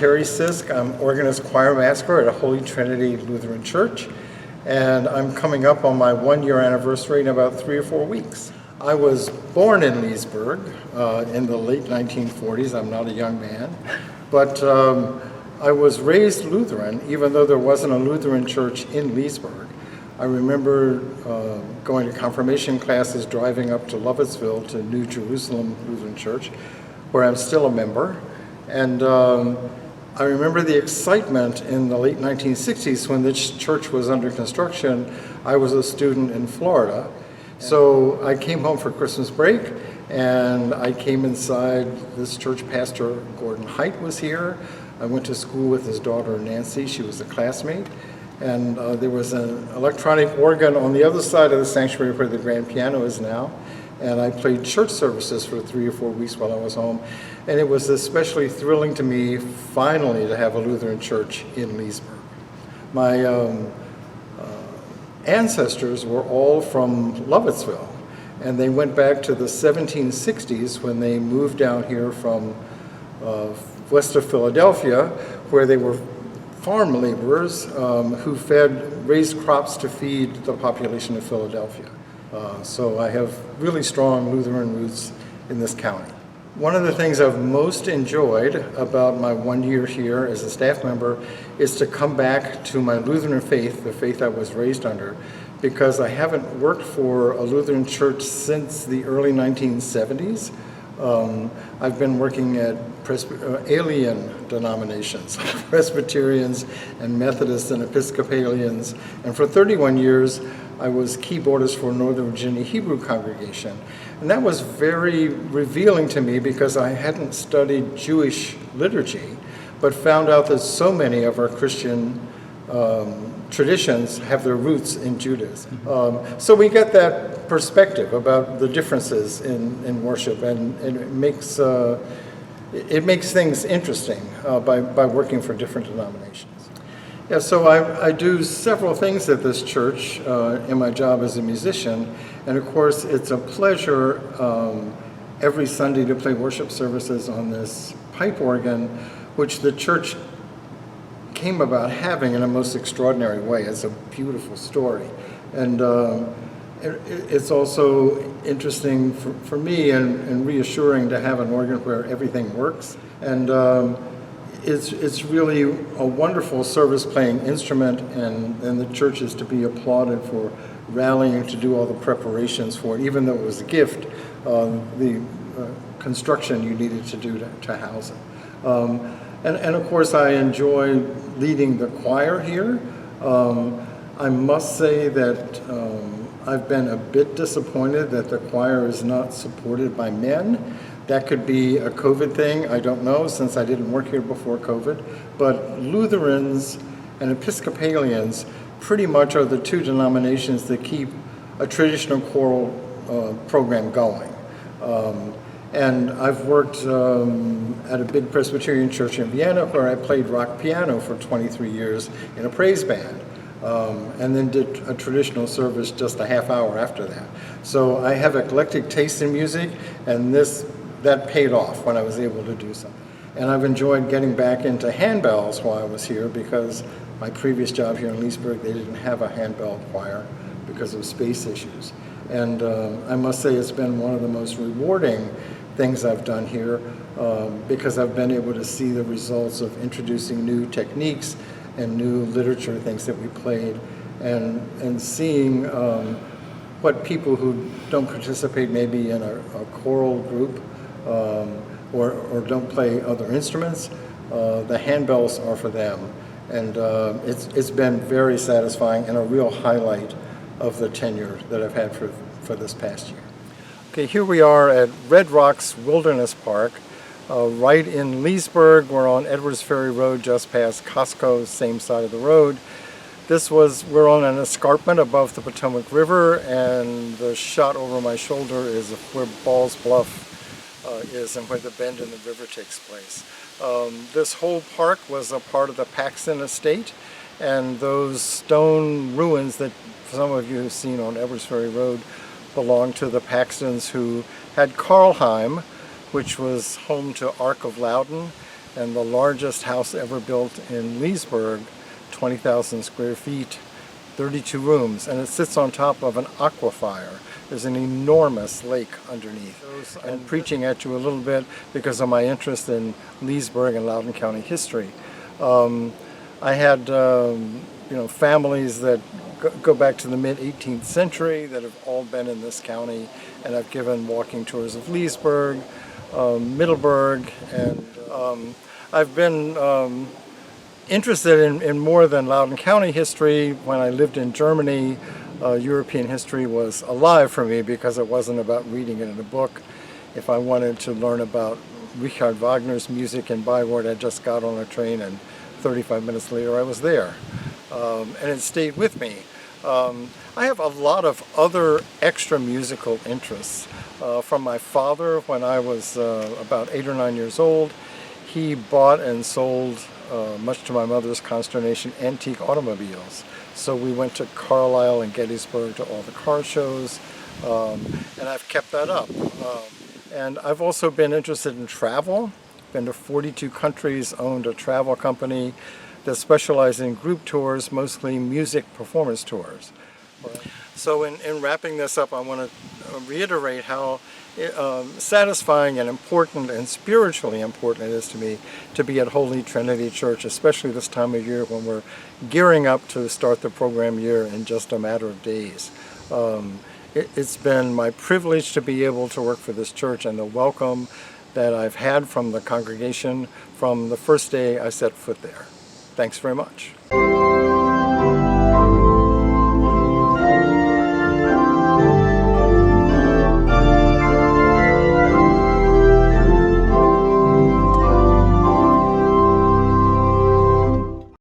Terry Sisk. I'm organist choir master at a Holy Trinity Lutheran Church, and I'm coming up on my 1-year anniversary in about 3 or 4 weeks. I was born in Leesburg in the late 1940s. I'm not a young man, but I was raised Lutheran, even though there wasn't a Lutheran church in Leesburg. I remember going to confirmation classes, driving up to Lovettsville to New Jerusalem Lutheran Church, where I'm still a member. And I remember the excitement in the late 1960s when this church was under construction. I was a student in Florida. So I came home for Christmas break, and I came inside. This church pastor, Gordon Height, was here. I went to school with his daughter, Nancy. She was a classmate. And there was an electronic organ on the other side of the sanctuary where the grand piano is now. And I played church services for 3 or 4 weeks while I was home. And it was especially thrilling to me, finally, to have a Lutheran church in Leesburg. My ancestors were all from Lovettsville, and they went back to the 1760s when they moved down here from west of Philadelphia, where they were farm laborers who raised crops to feed the population of Philadelphia. So I have really strong Lutheran roots in this county. One of the things I've most enjoyed about my 1 year here as a staff member is to come back to my Lutheran faith, the faith I was raised under, because I haven't worked for a Lutheran church since the early 1970s. I've been working at alien denominations, Presbyterians and Methodists and Episcopalians, and for 31 years I was keyboardist for Northern Virginia Hebrew congregation. And that was very revealing to me because I hadn't studied Jewish liturgy, but found out that so many of our Christian traditions have their roots in Judaism. So we get that perspective about the differences in worship, and it makes things interesting by working for different denominations. Yeah, so I do several things at this church in my job as a musician, and of course it's a pleasure every Sunday to play worship services on this pipe organ, which the church came about having in a most extraordinary way. It's a beautiful story, and it's also interesting for me and reassuring to have an organ where everything works. And it's really a wonderful service-playing instrument, and the church is to be applauded for rallying to do all the preparations for it, even though it was a gift, the construction you needed to do to house it. And of course, I enjoy leading the choir here. I must say that I've been a bit disappointed that the choir is not supported by men. That could be a COVID thing, I don't know, since I didn't work here before COVID. But Lutherans and Episcopalians pretty much are the two denominations that keep a traditional choral program going. And I've worked at a big Presbyterian church in Vienna where I played rock piano for 23 years in a praise band, and then did a traditional service just a half hour after that. So I have eclectic taste in music, and that paid off when I was able to do something. And I've enjoyed getting back into handbells while I was here, because my previous job here in Leesburg, they didn't have a handbell choir because of space issues. And I must say it's been one of the most rewarding things I've done here, because I've been able to see the results of introducing new techniques and new literature, things that we played, and seeing what people who don't participate maybe in a choral group or don't play other instruments, the handbells are for them. And it's been very satisfying and a real highlight of the tenure that I've had for this past year. Okay, here we are at Red Rocks Wilderness Park, right in Leesburg. We're on Edwards Ferry Road, just past Costco, same side of the road. We're on an escarpment above the Potomac River, and the shot over my shoulder is where Ball's Bluff is and where the bend in the river takes place. This whole park was a part of the Paxton estate, and those stone ruins that some of you have seen on Edwards Ferry Road belonged to the Paxtons, who had Carlheim, which was home to Ark of Loudon, and the largest house ever built in Leesburg, 20,000 square feet, 32 rooms, and it sits on top of an aquifer. There's an enormous lake underneath. I'm preaching at you a little bit because of my interest in Leesburg and Loudoun County history. I had families that go back to the mid-18th century that have all been in this county, and I've given walking tours of Leesburg, Middleburg, and I've been interested in more than Loudoun County history. When I lived in Germany, European history was alive for me because it wasn't about reading it in a book. If I wanted to learn about Richard Wagner's music in Bayreuth, I just got on a train and 35 minutes later I was there. And it stayed with me. I have a lot of other extra musical interests. From my father, when I was about 8 or 9 years old, he bought and sold, much to my mother's consternation, antique automobiles. So we went to Carlisle and Gettysburg to all the car shows, and I've kept that up. And I've also been interested in travel. Been to 42 countries, owned a travel company that specialized in group tours, mostly music performance tours. So in wrapping this up, I want to reiterate how satisfying and important and spiritually important it is to me to be at Holy Trinity Church, especially this time of year when we're gearing up to start the program year in just a matter of days. It's been my privilege to be able to work for this church, and the welcome that I've had from the congregation from the first day I set foot there. Thanks very much.